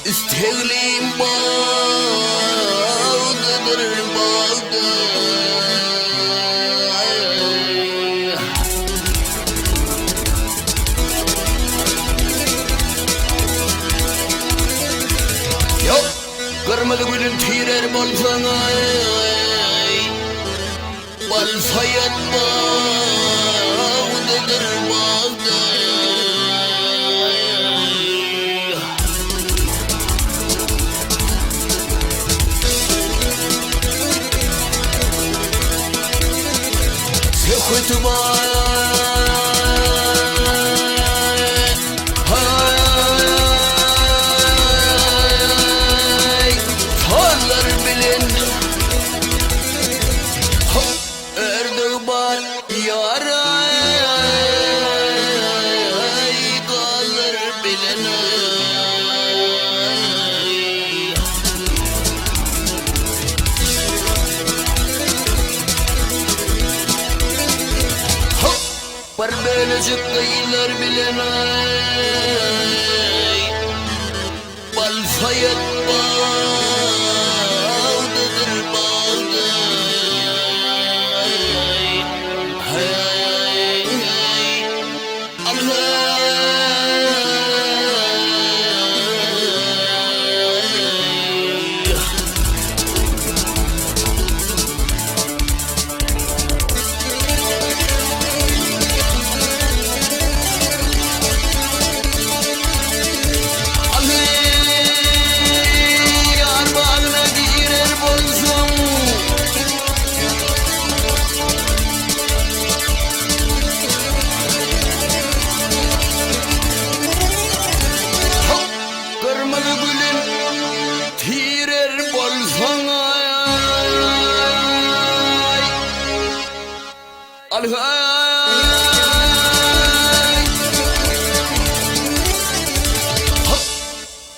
İsteglim bağlıdır bağlı. Yok, kırmızı gülün tirer bolsan ay, balsaýat bağlıdır bağlı. Belecik kıyılar bilen ay, balsaýat bağlıdır bağlı. Hey, hey, Allah.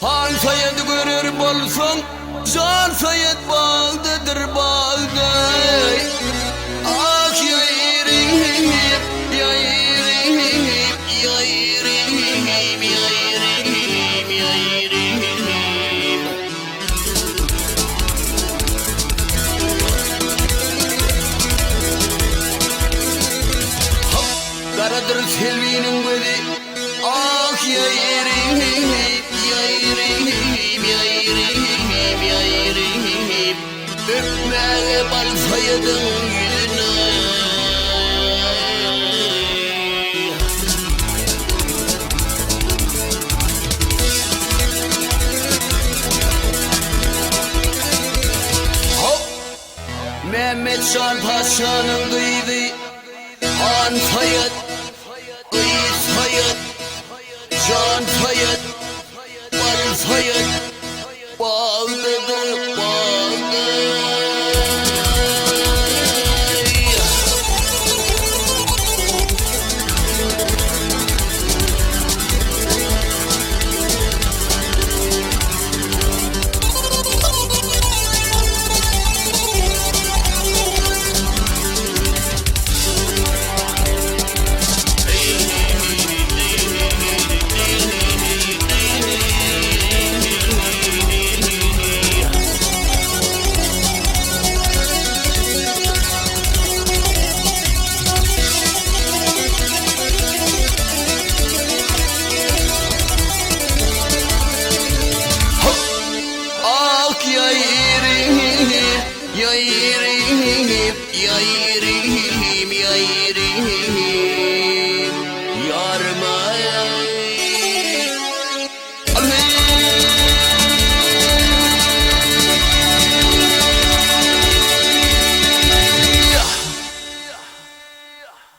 Balsaýat görür bolsaň, balsaýat bağlıdır bağlı. Ah ýaýrym, ýaýrym, ýaýrym, ýaýrym, ýaýrym. Karadır selvinin gözü, ah ýaýrym, ýaýrym, ýaýrym, ýaýrym. Öpmäge balsaýatyň ýüzüne. Hop, Mehmet Şan Paşanyň gyýdy, Ansaýat, Saýat, Can Saýat, Balsaýat,